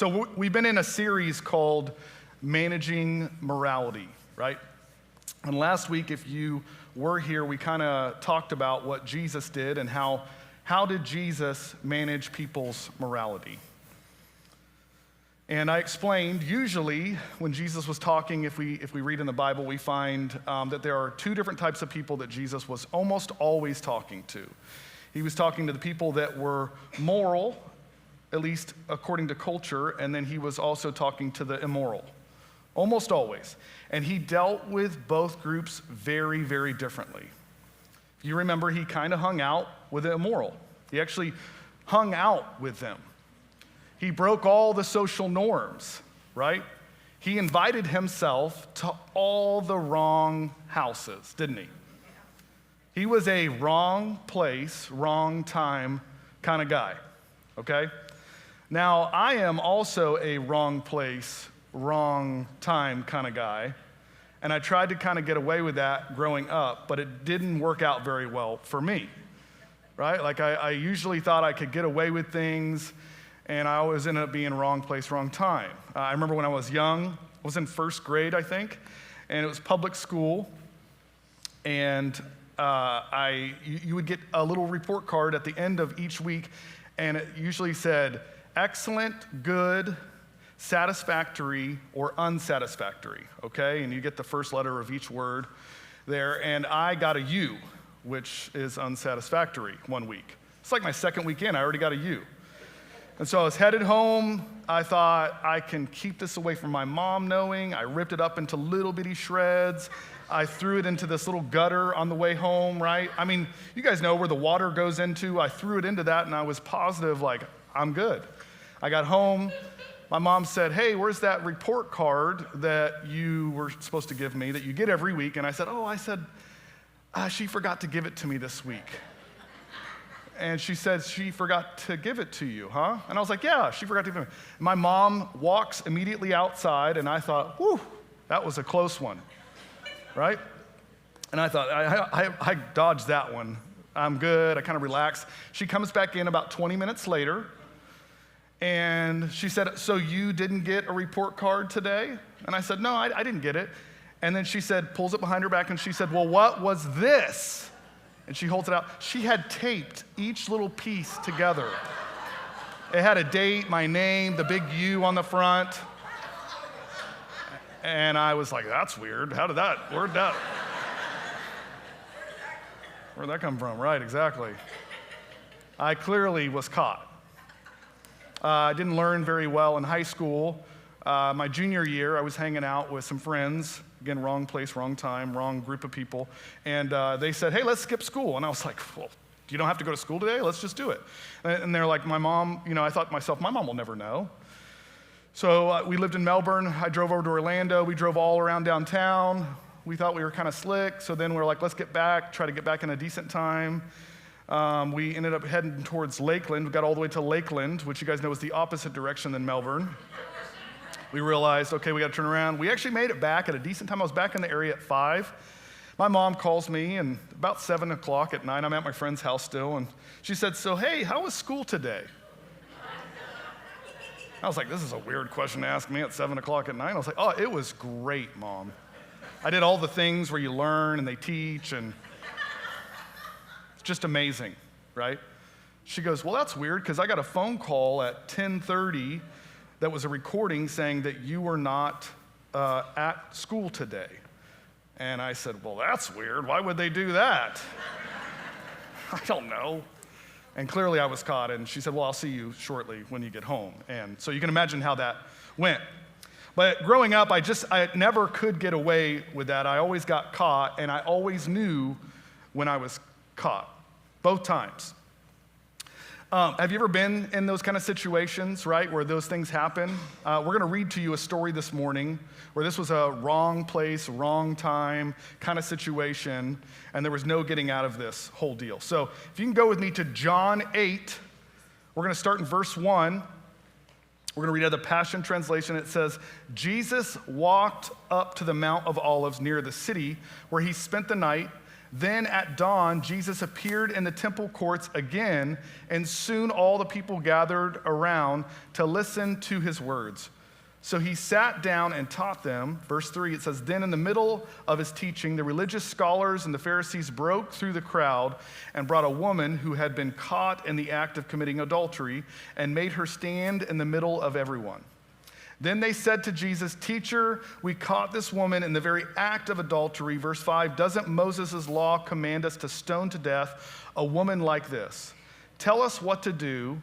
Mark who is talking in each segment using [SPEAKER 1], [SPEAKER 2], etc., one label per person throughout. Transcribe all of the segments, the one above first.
[SPEAKER 1] So we've been in a series called Managing Morality, right? And last week, if you were here, we kind of talked about what Jesus did and how did Jesus manage people's morality. And I explained, usually when Jesus was talking, if we read in the Bible, we find that there are two different types of people that Jesus was almost always talking to. He was talking to the people that were moral, at least according to culture, and then he was also talking to the immoral, almost always. And he dealt with both groups very, very differently. If you remember, he kind of hung out with the immoral. He actually hung out with them. He broke all the social norms, right? He invited himself to all the wrong houses, didn't he? He was a wrong place, wrong time kind of guy, okay? Now, I am also a wrong place, wrong time kind of guy, and I tried to kind of get away with that growing up, but it didn't work out very well for me, right? Like I usually thought I could get away with things, and I always ended up being wrong place, wrong time. I remember when I was young, I was in first grade, I think, and it was public school, and you would get a little report card at the end of each week, and it usually said, excellent, good, satisfactory, or unsatisfactory, okay? And you get the first letter of each word there, and I got a U, which is unsatisfactory one week. It's like my second week in, I already got a U. And so I was headed home. I thought, I can keep this away from my mom knowing. I ripped it up into little bitty shreds. I threw it into this little gutter on the way home, right? I mean, you guys know where the water goes into. I threw it into that, and I was positive, like, I'm good. I got home. My mom said, hey, where's that report card that you were supposed to give me that you get every week? And I said, she forgot to give it to me this week. And she said, she forgot to give it to you, huh? And I was like, yeah, she forgot to give it to me. My mom walks immediately outside, and I thought, whew, that was a close one, right? And I thought, I dodged that one. I'm good. I kind of relaxed. She comes back in about 20 minutes later, and she said, so you didn't get a report card today? And I said, no, I didn't get it. And then she said, pulls it behind her back, and she said, well, what was this? And she holds it out. She had taped each little piece together. It had a date, my name, the big U on the front. And I was like, that's weird. Where'd that come from? Right, exactly. I clearly was caught. I didn't learn very well in high school. My junior year, I was hanging out with some friends. Again, wrong place, wrong time, wrong group of people. And they said, hey, let's skip school. And I was like, well, you don't have to go to school today? Let's just do it. And they're like, my mom, I thought to myself, my mom will never know. So we lived in Melbourne. I drove over to Orlando. We drove all around downtown. We thought we were kind of slick. So then we were like, let's get back, try to get back in a decent time. We ended up heading towards Lakeland. We got all the way to Lakeland, which you guys know is the opposite direction than Melbourne. We realized, okay, we got to turn around. We actually made it back at a decent time. I was back in the area at 5. My mom calls me, and about 7 o'clock at night, I'm at my friend's house still, and she said, so, hey, how was school today? I was like, this is a weird question to ask me at 7 o'clock at night. I was like, oh, it was great, Mom. I did all the things where you learn and they teach, and it's just amazing, right? She goes, well, that's weird, because I got a phone call at 10:30 that was a recording saying that you were not at school today. And I said, well, that's weird. Why would they do that? I don't know. And clearly I was caught, and she said, well, I'll see you shortly when you get home. And so you can imagine how that went. But growing up, I never could get away with that. I always got caught, and I always knew when I was caught, both times. Have you ever been in those kind of situations, right, where those things happen? We're going to read to you a story this morning where this was a wrong place, wrong time kind of situation, and there was no getting out of this whole deal. So if you can go with me to John 8, we're going to start in verse 1. We're going to read out of the Passion Translation. It says, Jesus walked up to the Mount of Olives near the city where he spent the night. Then at dawn, Jesus appeared in the temple courts again, and soon all the people gathered around to listen to his words. So he sat down and taught them. Verse 3, it says, Then in the middle of his teaching, the religious scholars and the Pharisees broke through the crowd and brought a woman who had been caught in the act of committing adultery and made her stand in the middle of everyone. Then they said to Jesus, Teacher, we caught this woman in the very act of adultery. Verse 5, Doesn't Moses' law command us to stone to death a woman like this? Tell us what to do.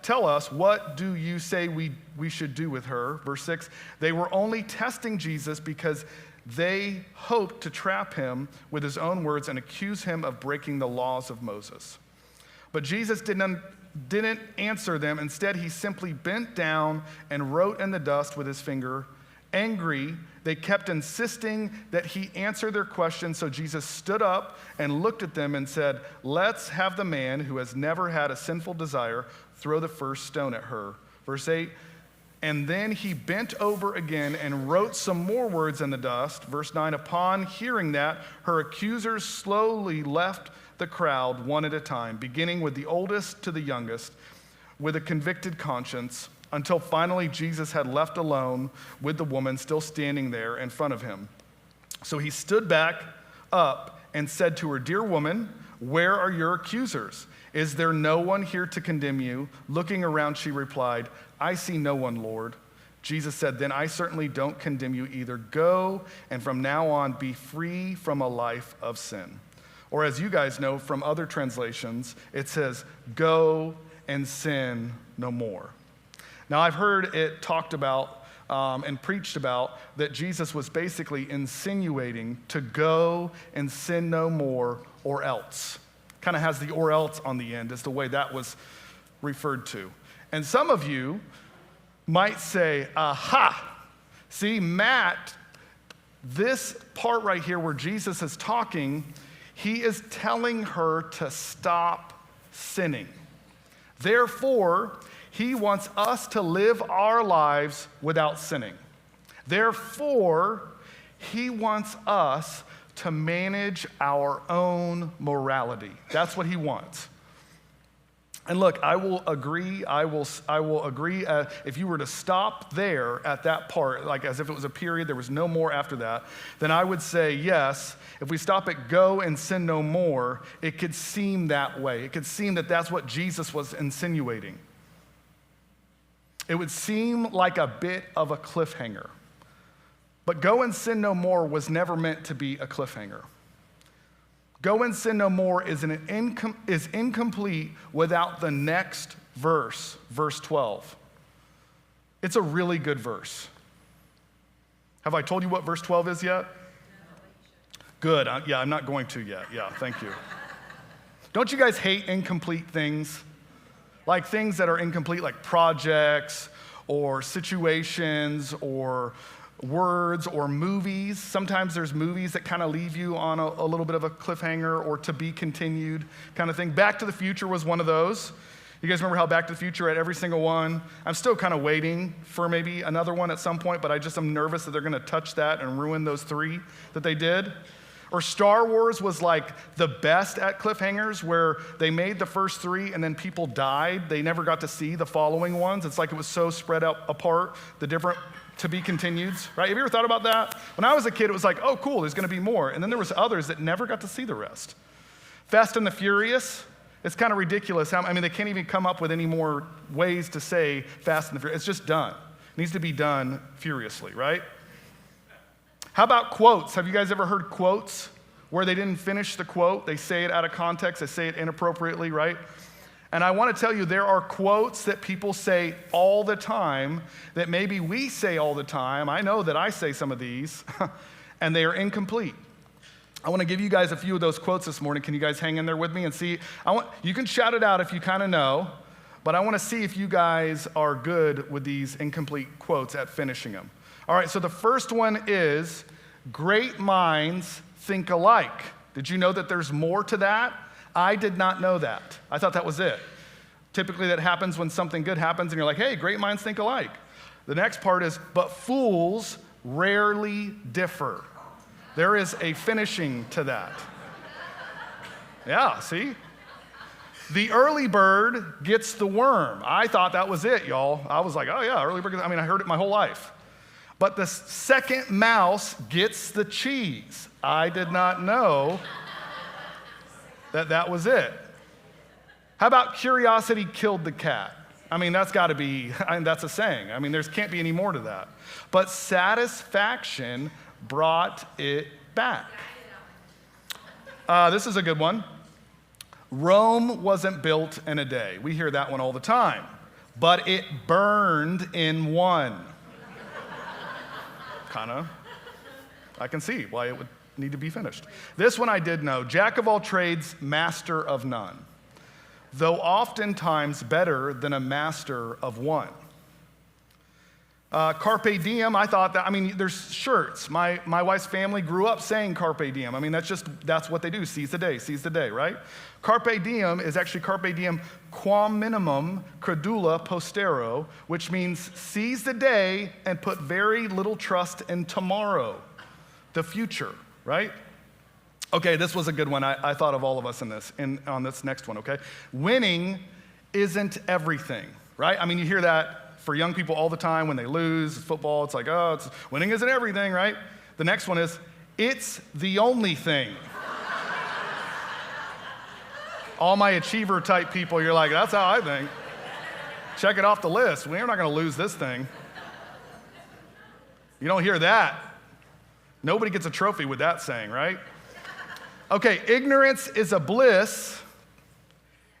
[SPEAKER 1] Tell us, what do you say we should do with her? Verse 6, they were only testing Jesus because they hoped to trap him with his own words and accuse him of breaking the laws of Moses. But Jesus didn't answer them. Instead, he simply bent down and wrote in the dust with his finger. Angry, they kept insisting that he answer their questions, so Jesus stood up and looked at them and said, Let's have the man who has never had a sinful desire throw the first stone at her. Verse 8, and then he bent over again and wrote some more words in the dust. Verse 9, upon hearing that, her accusers slowly left the crowd one at a time, beginning with the oldest to the youngest, with a convicted conscience, until finally Jesus had left alone with the woman still standing there in front of him. So he stood back up and said to her, Dear woman, where are your accusers? Is there no one here to condemn you? Looking around, she replied, I see no one, Lord. Jesus said, Then I certainly don't condemn you either. Go, and from now on be free from a life of sin. Or as you guys know from other translations, it says, Go and sin no more. Now, I've heard it talked about and preached about that Jesus was basically insinuating to go and sin no more or else. Kind of has the or else on the end is the way that was referred to. And some of you might say, aha, see, Matt, this part right here where Jesus is talking, he is telling her to stop sinning. Therefore, he wants us to live our lives without sinning. Therefore, he wants us to manage our own morality. That's what he wants. And look, I will agree. If you were to stop there at that part, like as if it was a period, there was no more after that, then I would say yes. If we stop at go and sin no more, it could seem that way. It could seem that that's what Jesus was insinuating. It would seem like a bit of a cliffhanger. But go and sin no more was never meant to be a cliffhanger. Go and sin no more is incomplete without the next verse, verse 12. It's a really good verse. Have I told you what verse 12 is yet? Good. Yeah, I'm not going to yet. Yeah, thank you. Don't you guys hate incomplete things? Like things that are incomplete, like projects or situations or words or movies. Sometimes there's movies that kind of leave you on a little bit of a cliffhanger or to be continued kind of thing. Back to the Future was one of those. You guys remember how Back to the Future had every single one? I'm still kind of waiting for maybe another one at some point, but I just am nervous that they're going to touch that and ruin those three that they did. Or Star Wars was like the best at cliffhangers where they made the first three and then people died. They never got to see the following ones. It's like it was so spread out apart, the different to be continueds, right? Have you ever thought about that? When I was a kid, it was like, oh, cool, there's going to be more. And then there was others that never got to see the rest. Fast and the Furious, it's kind of ridiculous. I mean, they can't even come up with any more ways to say Fast and the Furious. It's just done. It needs to be done furiously, right? How about quotes? Have you guys ever heard quotes where they didn't finish the quote? They say it out of context. They say it inappropriately, right? And I want to tell you, there are quotes that people say all the time that maybe we say all the time. I know that I say some of these, and they are incomplete. I want to give you guys a few of those quotes this morning. Can you guys hang in there with me and see? You can shout it out if you kind of know, but I want to see if you guys are good with these incomplete quotes at finishing them. All right, so the first one is, great minds think alike. Did you know that there's more to that? I did not know that. I thought that was it. Typically that happens when something good happens and you're like, hey, great minds think alike. The next part is, but fools rarely differ. There is a finishing to that. Yeah, see? The early bird gets the worm. I thought that was it, y'all. I was like, oh yeah, early bird. I heard it my whole life. But the second mouse gets the cheese. I did not know that was it. How about curiosity killed the cat? That's got to be, that's a saying. There can't be any more to that. But satisfaction brought it back. This is a good one. Rome wasn't built in a day. We hear that one all the time. But it burned in one. I can see why it would need to be finished. This one I did know. Jack of all trades, master of none. Though oftentimes better than a master of one. Carpe diem, I thought that, there's shirts. My wife's family grew up saying carpe diem. That's what they do, seize the day, right? Carpe diem is actually carpe diem quam minimum credula postero, which means seize the day and put very little trust in tomorrow, the future, right? Okay, this was a good one. I thought of all of us on this next one, okay? Winning isn't everything, right? You hear that for young people all the time when they lose football. It's like, winning isn't everything, right? The next one is, it's the only thing. All my achiever type people, you're like, that's how I think. Check it off the list. We're not going to lose this thing. You don't hear that. Nobody gets a trophy with that saying, right? Okay, ignorance is a bliss.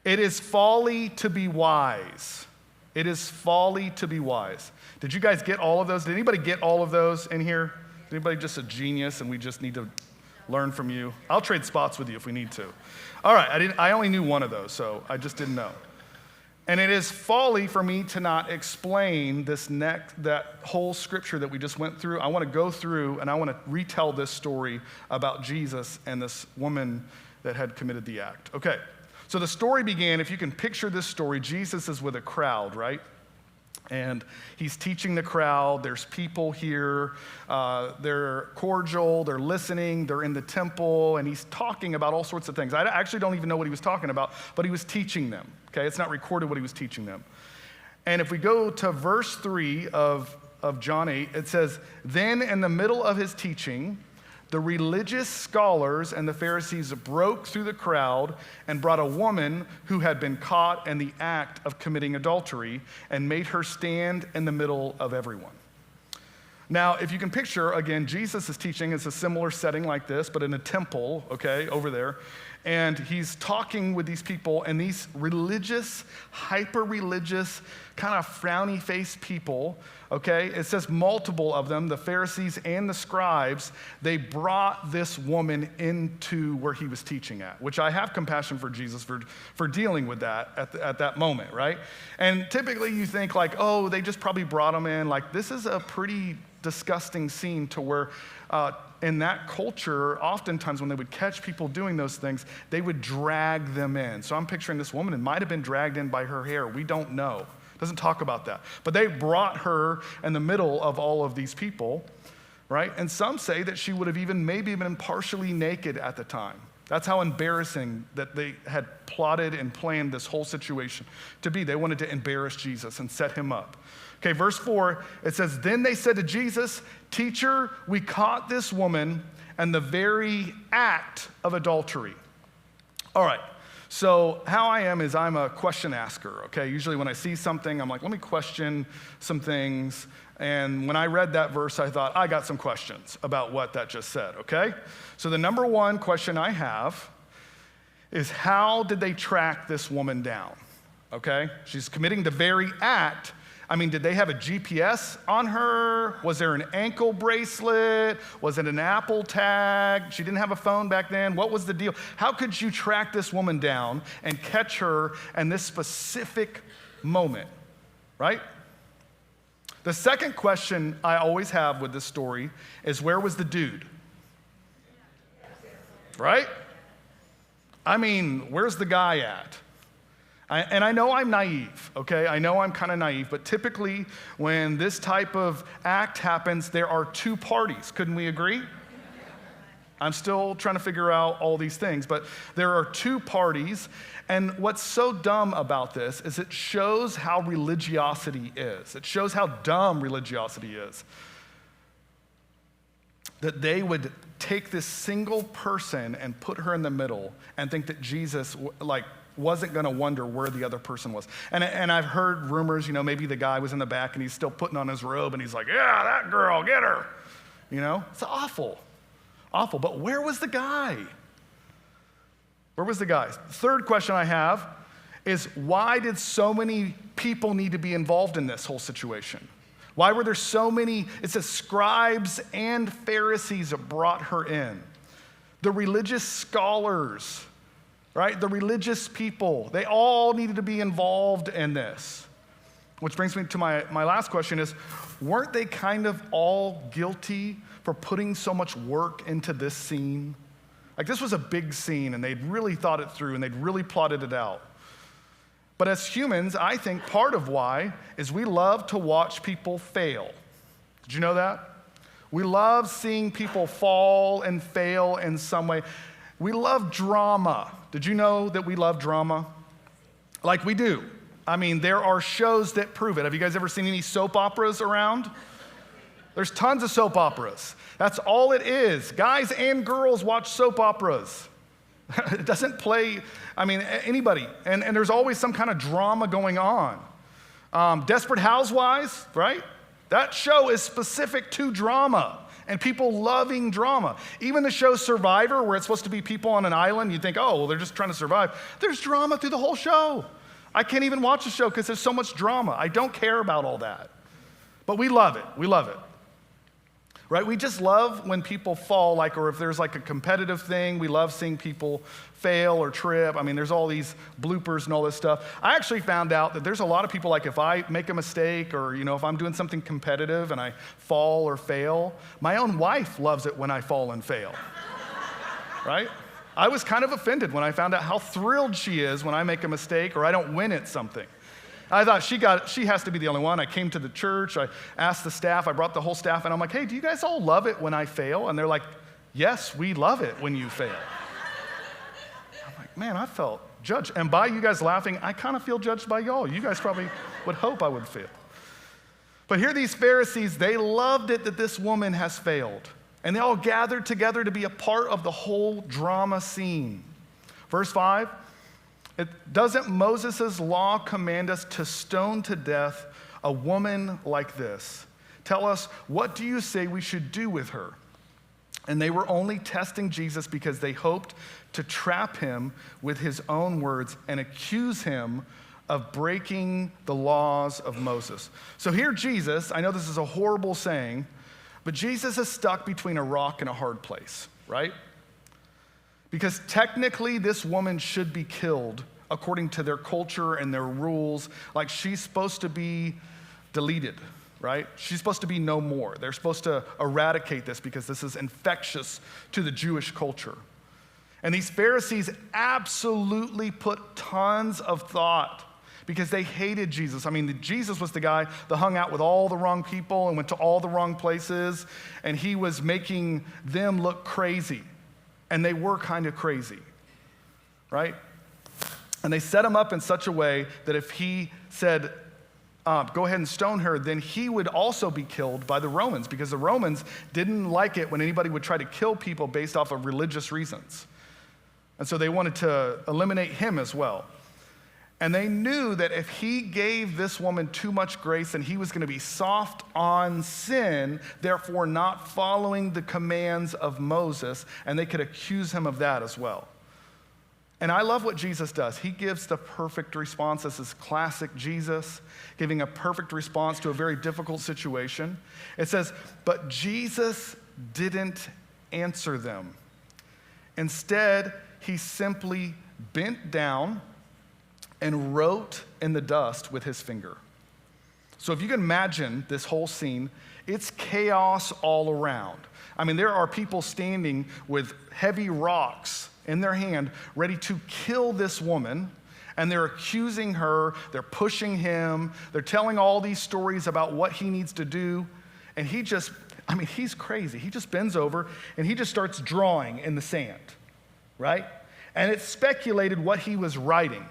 [SPEAKER 1] It is folly to be wise. It is folly to be wise. Did you guys get all of those? Did anybody get all of those in here? Is anybody just a genius and we just need to learn from you? I'll trade spots with you if we need to. All right, I only knew one of those, so I just didn't know. And it is folly for me to not explain that whole scripture that we just went through. I want to go through and I want to retell this story about Jesus and this woman that had committed the act. Okay, so the story began, if you can picture this story, Jesus is with a crowd, right? And he's teaching the crowd. There's people here. They're cordial. They're listening. They're in the temple. And he's talking about all sorts of things. I actually don't even know what he was talking about, but he was teaching them. Okay, it's not recorded what he was teaching them. And if we go to verse 3 of John 8, it says, then in the middle of his teaching, the religious scholars and the Pharisees broke through the crowd and brought a woman who had been caught in the act of committing adultery and made her stand in the middle of everyone. Now, if you can picture, again, Jesus is teaching. It's a similar setting like this, but in a temple, okay, over there. And he's talking with these people, and these religious, hyper-religious, kind of frowny-faced people, okay? It says multiple of them, the Pharisees and the scribes, they brought this woman into where he was teaching at, which I have compassion for Jesus for dealing with that at that moment, right? And typically you think like, oh, they just probably brought him in. Like, this is a pretty disgusting scene to where in that culture, oftentimes when they would catch people doing those things, they would drag them in. So I'm picturing this woman, it might have been dragged in by her hair. We don't know. It doesn't talk about that. But they brought her in the middle of all of these people, right? And some say that she would have even maybe been partially naked at the time. That's how embarrassing that they had plotted and planned this whole situation to be. They wanted to embarrass Jesus and set him up. Okay, verse 4, it says, then they said to Jesus, teacher, we caught this woman in the very act of adultery. All right, so how I am is I'm a question asker, okay? Usually when I see something, I'm like, let me question some things. And when I read that verse, I thought, I got some questions about what that just said, okay? So the number one question I have is, how did they track this woman down, okay? She's committing the very act. Did they have a GPS on her? Was there an ankle bracelet? Was it an Apple tag? She didn't have a phone back then. What was the deal? How could you track this woman down and catch her in this specific moment, right? The second question I always have with this story is, where was the dude? Right? Where's the guy at? And I know I'm naive, okay? I know I'm kind of naive, but typically when this type of act happens, there are two parties. Couldn't we agree? I'm still trying to figure out all these things, but there are two parties, and what's so dumb about this is it shows how religiosity is. It shows how dumb religiosity is. That they would take this single person and put her in the middle and think that Jesus wasn't going to wonder where the other person was. And I've heard rumors, maybe the guy was in the back and he's still putting on his robe and he's like, yeah, that girl, get her. It's awful. Awful. But where was the guy? Where was the guy? Third question I have is, why did so many people need to be involved in this whole situation? Why were there so many? It says scribes and Pharisees brought her in. The religious scholars, right? The religious people, they all needed to be involved in this. Which brings me to my last question is, weren't they kind of all guilty for putting so much work into this scene? Like, this was a big scene, and they'd really thought it through, and they'd really plotted it out. But as humans, I think part of why is we love to watch people fail. Did you know that? We love seeing people fall and fail in some way. We love drama. Did you know that we love drama? Like we do. I mean, there are shows that prove it. Have you guys ever seen any soap operas around? There's tons of soap operas. That's all it is. Guys and girls watch soap operas. It doesn't play, anybody. And there's always some kind of drama going on. Desperate Housewives, right? That show is specific to drama and people loving drama. Even the show Survivor, where it's supposed to be people on an island, you think, oh, well, they're just trying to survive. There's drama through the whole show. I can't even watch the show because there's so much drama. I don't care about all that. But we love it. We love it. Right? We just love when people fall, or if there's a competitive thing, we love seeing people fail or trip. There's all these bloopers and all this stuff. I actually found out that there's a lot of people, if I make a mistake or, if I'm doing something competitive and I fall or fail, my own wife loves it when I fall and fail. Right? I was kind of offended when I found out how thrilled she is when I make a mistake or I don't win at something. I thought she has to be the only one. I came to the church, I asked the staff, I brought the whole staff, and I'm like, hey, do you guys all love it when I fail? And they're like, yes, we love it when you fail. I'm like, man, I felt judged. And by you guys laughing, I kind of feel judged by y'all. You guys probably would hope I would fail. But here these Pharisees, they loved it that this woman has failed. And they all gathered together to be a part of the whole drama scene. Verse 5. Doesn't Moses' law command us to stone to death a woman like this? Tell us, what do you say we should do with her? And they were only testing Jesus because they hoped to trap him with his own words and accuse him of breaking the laws of Moses. So here Jesus, I know this is a horrible saying, but Jesus is stuck between a rock and a hard place, right? Because technically, this woman should be killed according to their culture and their rules. She's supposed to be deleted, right? She's supposed to be no more. They're supposed to eradicate this because this is infectious to the Jewish culture. And these Pharisees absolutely put tons of thought because they hated Jesus. Jesus was the guy that hung out with all the wrong people and went to all the wrong places, and he was making them look crazy. And they were kind of crazy, right? And they set him up in such a way that if he said, go ahead and stone her, then he would also be killed by the Romans, because the Romans didn't like it when anybody would try to kill people based off of religious reasons. And so they wanted to eliminate him as well. And they knew that if he gave this woman too much grace, then he was going to be soft on sin, therefore not following the commands of Moses, and they could accuse him of that as well. And I love what Jesus does. He gives the perfect response. This is classic Jesus, giving a perfect response to a very difficult situation. It says, but Jesus didn't answer them. Instead, he simply bent down and wrote in the dust with his finger. So if you can imagine this whole scene, it's chaos all around. There are people standing with heavy rocks in their hand, ready to kill this woman, and they're accusing her, they're pushing him, they're telling all these stories about what he needs to do, and he just I mean, he's crazy. He just bends over and he just starts drawing in the sand, right? And it's speculated what he was writing.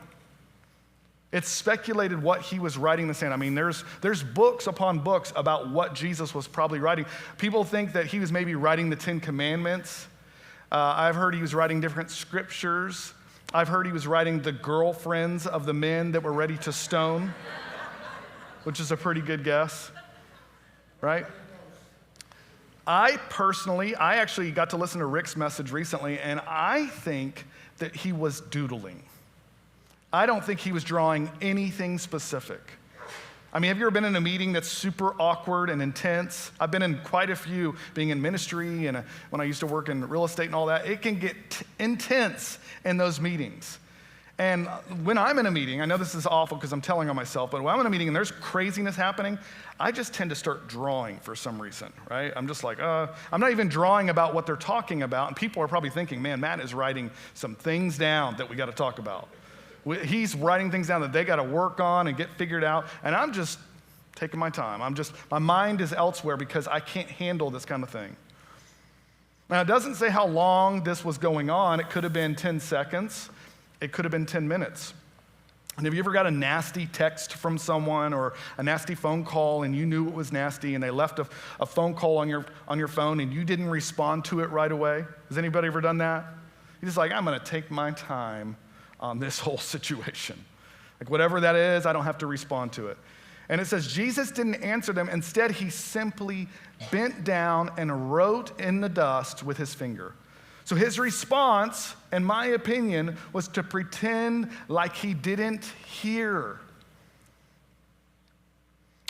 [SPEAKER 1] It's speculated what he was writing in the sand. I mean, there's books upon books about what Jesus was probably writing. People think that he was maybe writing the 10 Commandments. I've heard he was writing different scriptures. I've heard he was writing the girlfriends of the men that were ready to stone, which is a pretty good guess, right? I actually got to listen to Rick's message recently, and I think that he was doodling. I don't think he was drawing anything specific. I mean, have you ever been in a meeting that's super awkward and intense? I've been in quite a few, being in ministry and when I used to work in real estate and all that. It can get intense in those meetings. And when I'm in a meeting, I know this is awful because I'm telling on myself, but when I'm in a meeting and there's craziness happening, I just tend to start drawing for some reason, right? I'm just like, I'm not even drawing about what they're talking about. And people are probably thinking, man, Matt is writing some things down that we got to talk about. He's writing things down that they got to work on and get figured out. And I'm just taking my time. My mind is elsewhere because I can't handle this kind of thing. Now, it doesn't say how long this was going on. It could have been 10 seconds. It could have been 10 minutes. And have you ever got a nasty text from someone or a nasty phone call and you knew it was nasty and they left a phone call on your phone and you didn't respond to it right away? Has anybody ever done that? You're just like, I'm going to take my time on this whole situation. Like whatever that is, I don't have to respond to it. And it says Jesus didn't answer them. Instead, he simply bent down and wrote in the dust with his finger. So his response, in my opinion, was to pretend like he didn't hear.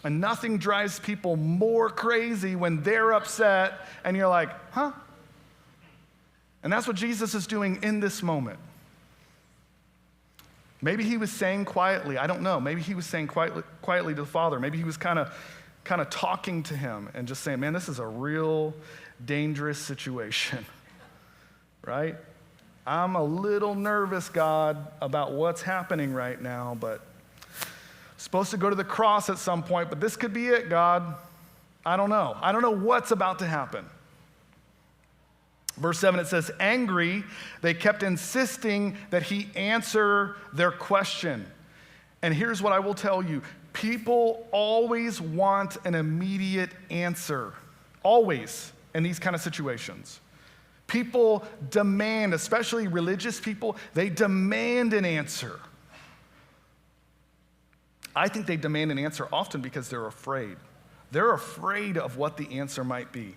[SPEAKER 1] And nothing drives people more crazy when they're upset and you're like, huh? And that's what Jesus is doing in this moment. Maybe he was saying quietly, I don't know. Maybe he was saying quietly to the Father. Maybe he was kind of talking to him and just saying, man, this is a real dangerous situation, right? I'm a little nervous, God, about what's happening right now, but I'm supposed to go to the cross at some point, but this could be it, God. I don't know. I don't know what's about to happen. Verse 7, it says, angry, they kept insisting that he answer their question. And here's what I will tell you. People always want an immediate answer. Always in these kind of situations. People demand, especially religious people, they demand an answer. I think they demand an answer often because they're afraid. They're afraid of what the answer might be.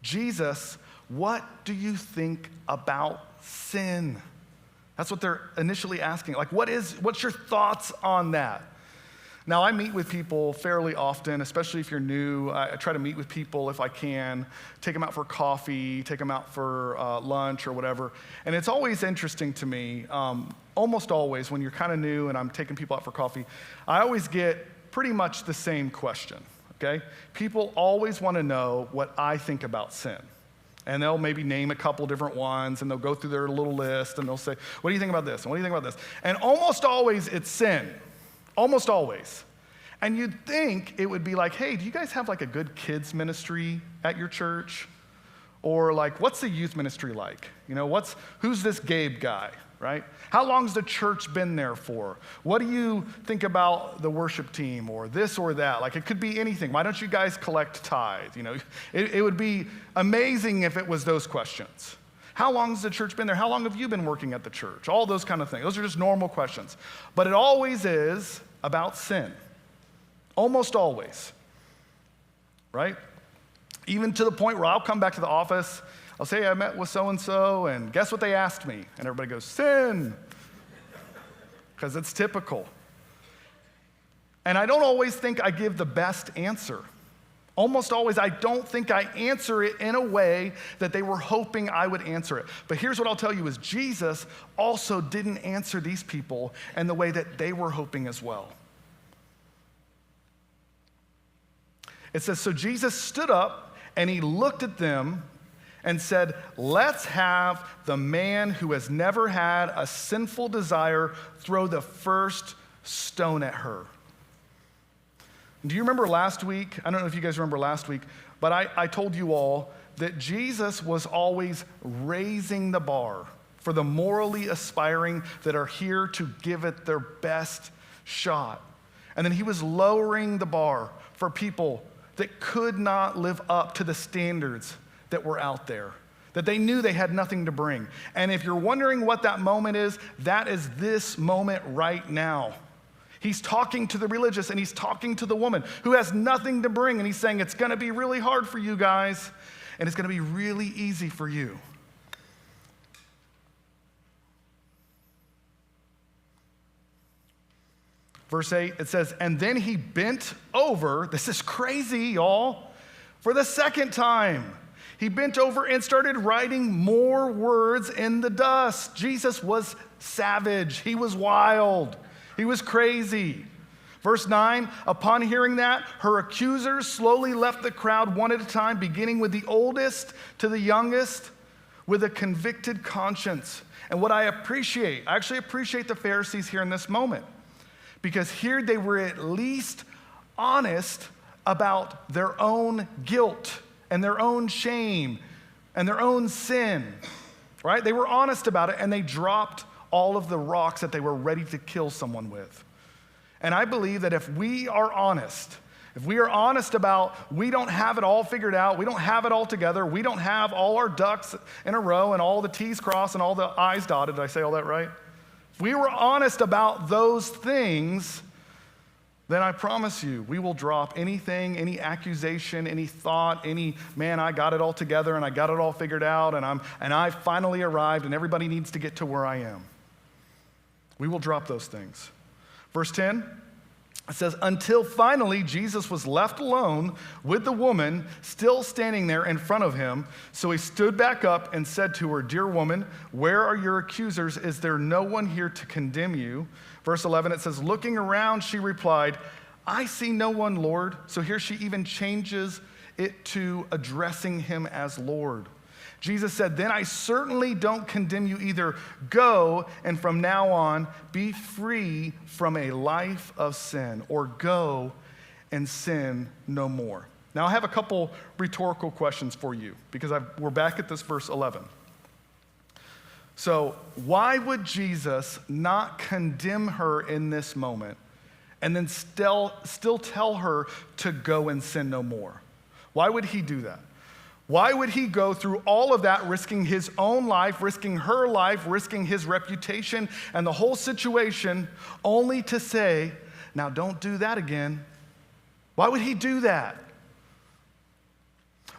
[SPEAKER 1] Jesus, what do you think about sin? That's what they're initially asking. Like, what's your thoughts on that? Now, I meet with people fairly often, especially if you're new. I try to meet with people if I can, take them out for coffee, take them out for lunch or whatever. And it's always interesting to me, almost always when you're kind of new and I'm taking people out for coffee, I always get pretty much the same question, okay? People always want to know what I think about sin. And they'll maybe name a couple different ones, and they'll go through their little list, and they'll say, what do you think about this? And what do you think about this? And almost always it's sin. Almost always. And you'd think it would be like, hey, do you guys have like a good kids ministry at your church? Or like, what's the youth ministry like? You know, who's this Gabe guy, right? How long's the church been there for? What do you think about the worship team or this or that? Like, it could be anything. Why don't you guys collect tithe? You know, it would be amazing if it was those questions. How long has the church been there? How long have you been working at the church? All those kind of things. Those are just normal questions. But it always is about sin. Almost always. Right? Even to the point where I'll come back to the office, I'll say I met with so-and-so, and guess what they asked me? And everybody goes, sin. Because it's typical. And I don't always think I give the best answer. Almost always, I don't think I answer it in a way that they were hoping I would answer it. But here's what I'll tell you is Jesus also didn't answer these people in the way that they were hoping as well. It says, so Jesus stood up and he looked at them and said, let's have the man who has never had a sinful desire throw the first stone at her. Do you remember last week? I don't know if you guys remember last week, but I told you all that Jesus was always raising the bar for the morally aspiring that are here to give it their best shot. And then he was lowering the bar for people that could not live up to the standards that were out there, that they knew they had nothing to bring. And if you're wondering what that moment is, that is this moment right now. He's talking to the religious and he's talking to the woman who has nothing to bring. And he's saying, it's going to be really hard for you guys, and it's going to be really easy for you. Verse 8, it says, and then he bent over, this is crazy, y'all, for the second time. He bent over and started writing more words in the dust. Jesus was savage. He was wild. He was crazy. Verse 9, upon hearing that, her accusers slowly left the crowd one at a time, beginning with the oldest to the youngest, with a convicted conscience. And what I actually appreciate the Pharisees here in this moment, because here they were at least honest about their own guilt and their own shame and their own sin, right? They were honest about it, and they dropped all of the rocks that they were ready to kill someone with. And I believe that if we are honest about we don't have it all figured out, we don't have it all together, we don't have all our ducks in a row and all the T's crossed and all the I's dotted, did I say all that right? If we were honest about those things, then I promise you, we will drop anything, any accusation, any thought, man, I got it all together and I got it all figured out and I finally arrived and everybody needs to get to where I am. We will drop those things. Verse 10, it says, until finally Jesus was left alone with the woman still standing there in front of him. So he stood back up and said to her, dear woman, where are your accusers? Is there no one here to condemn you? Verse 11, it says, looking around, she replied, I see no one, Lord. So here she even changes it to addressing him as Lord. Jesus said, then I certainly don't condemn you either. Go, and from now on, be free from a life of sin, or go and sin no more. Now, I have a couple rhetorical questions for you, because we're back at this verse 11. So, why would Jesus not condemn her in this moment and then still tell her to go and sin no more? Why would he do that? Why would he go through all of that, risking his own life, risking her life, risking his reputation and the whole situation, only to say, now don't do that again? Why would he do that?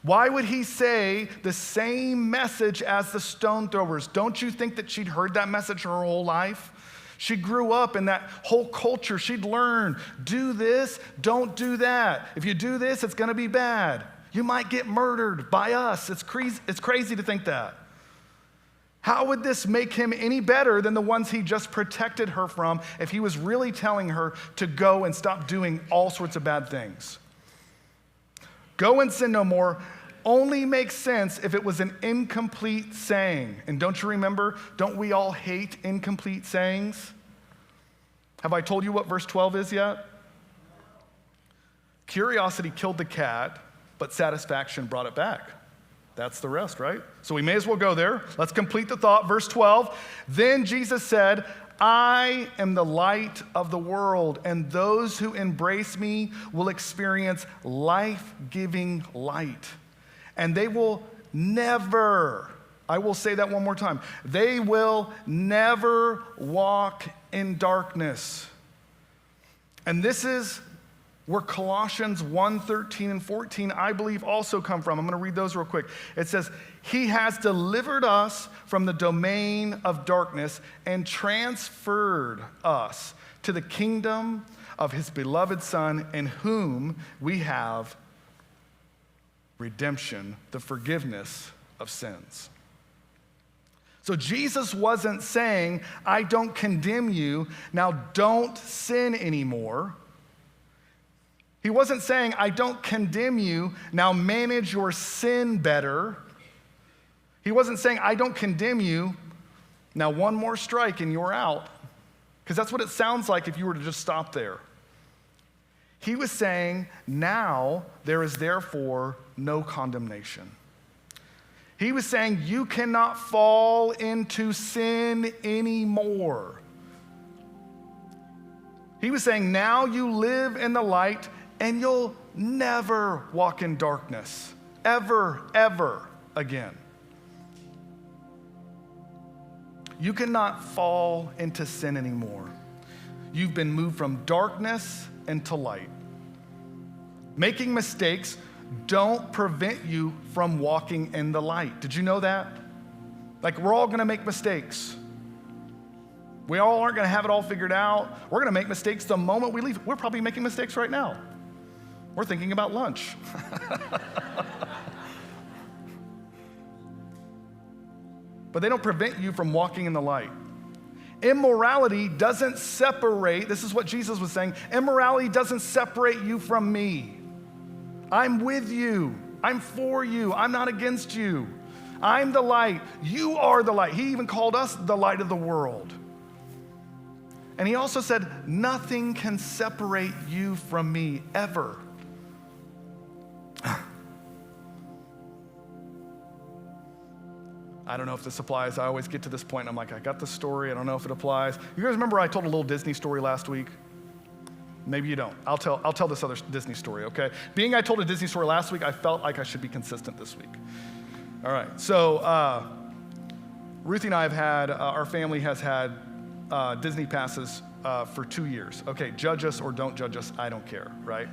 [SPEAKER 1] Why would he say the same message as the stone throwers? Don't you think that she'd heard that message her whole life? She grew up in that whole culture. She'd learned, do this, don't do that. If you do this, it's going to be bad. You might get murdered by us. It's crazy to think that. How would this make him any better than the ones he just protected her from if he was really telling her to go and stop doing all sorts of bad things? Go and sin no more only makes sense if it was an incomplete saying. And don't you remember, don't we all hate incomplete sayings? Have I told you what verse 12 is yet? Curiosity killed the cat, but satisfaction brought it back. That's the rest, right? So we may as well go there. Let's complete the thought. Verse 12, then Jesus said, I am the light of the world, and those who embrace me will experience life-giving light. And they will never, I will say that one more time, they will never walk in darkness. And this is where Colossians 1:13 and 14, I believe, also come from. I'm going to read those real quick. It says, he has delivered us from the domain of darkness and transferred us to the kingdom of his beloved Son, in whom we have redemption, the forgiveness of sins. So Jesus wasn't saying, I don't condemn you, now don't sin anymore. He wasn't saying, I don't condemn you, now manage your sin better. He wasn't saying, I don't condemn you, now one more strike and you're out. Because that's what it sounds like if you were to just stop there. He was saying, now there is therefore no condemnation. He was saying, you cannot fall into sin anymore. He was saying, now you live in the light and you'll never walk in darkness, ever, ever again. You cannot fall into sin anymore. You've been moved from darkness into light. Making mistakes don't prevent you from walking in the light. Did you know that? Like, we're all gonna make mistakes. We all aren't gonna have it all figured out. We're gonna make mistakes the moment we leave. We're probably making mistakes right now. We're thinking about lunch. But they don't prevent you from walking in the light. Immorality doesn't separate, this is what Jesus was saying, immorality doesn't separate you from me. I'm with you. I'm for you. I'm not against you. I'm the light. You are the light. He even called us the light of the world. And he also said, nothing can separate you from me ever. I don't know if this applies. I always get to this point and I'm like, I got the story. I don't know if it applies. You guys remember I told a little Disney story last week? Maybe you don't. I'll tell this other Disney story, okay? Being I told a Disney story last week, I felt like I should be consistent this week. All right, so Ruthie and I have had, our family has had Disney passes for 2 years. Okay, judge us or don't judge us, I don't care, right?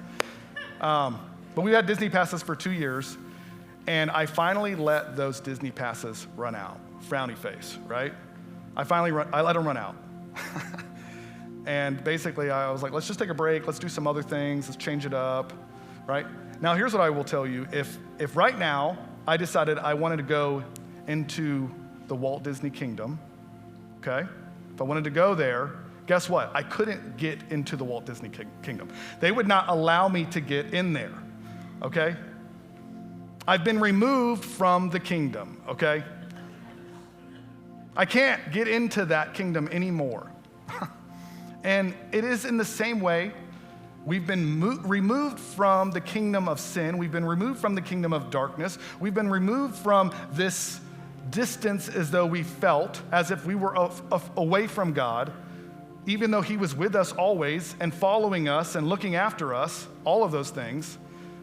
[SPEAKER 1] But we've had Disney passes for 2 years, and I finally let those Disney passes run out. Frowny face, right? I let them run out. And basically, I was like, let's just take a break. Let's do some other things. Let's change it up, right? Now, here's what I will tell you. If right now I decided I wanted to go into the Walt Disney Kingdom, okay? If I wanted to go there, guess what? I couldn't get into the Walt Disney Kingdom. They would not allow me to get in there, okay? I've been removed from the kingdom, okay? I can't get into that kingdom anymore. And it is in the same way, we've been removed from the kingdom of sin. We've been removed from the kingdom of darkness. We've been removed from this distance as though we felt as if we were away from God, even though he was with us always and following us and looking after us, all of those things.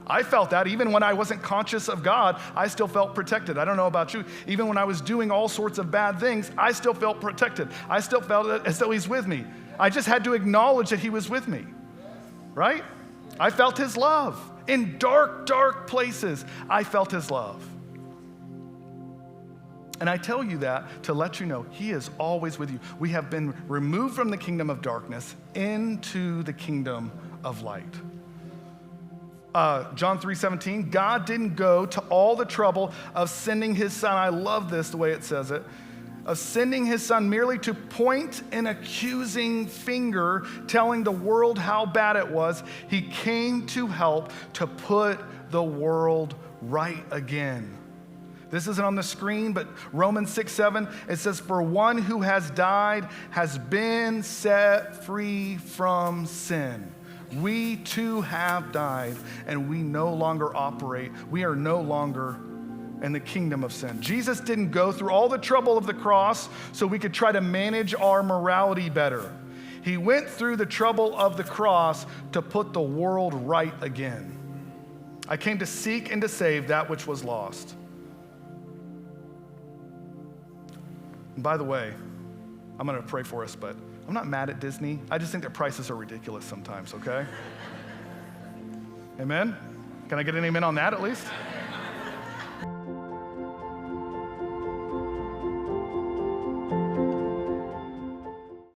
[SPEAKER 1] I felt that even when I wasn't conscious of God, I still felt protected. I don't know about you. Even when I was doing all sorts of bad things, I still felt protected. I still felt as though he's with me. I just had to acknowledge that he was with me, right? I felt his love. In dark, dark places, I felt his love. And I tell you that to let you know he is always with you. We have been removed from the kingdom of darkness into the kingdom of light. John 3:17, God didn't go to all the trouble of sending his son. I love this, the way it says it. Of sending his son merely to point an accusing finger, telling the world how bad it was. He came to help to put the world right again. This isn't on the screen, but Romans 6:7, it says, for one who has died has been set free from sin. We too have died, and we no longer operate. We are no longer in the kingdom of sin. Jesus didn't go through all the trouble of the cross so we could try to manage our morality better. He went through the trouble of the cross to put the world right again. I came to seek and to save that which was lost. And by the way, I'm going to pray for us, but I'm not mad at Disney. I just think their prices are ridiculous sometimes, okay? Amen? Can I get an amen on that at least?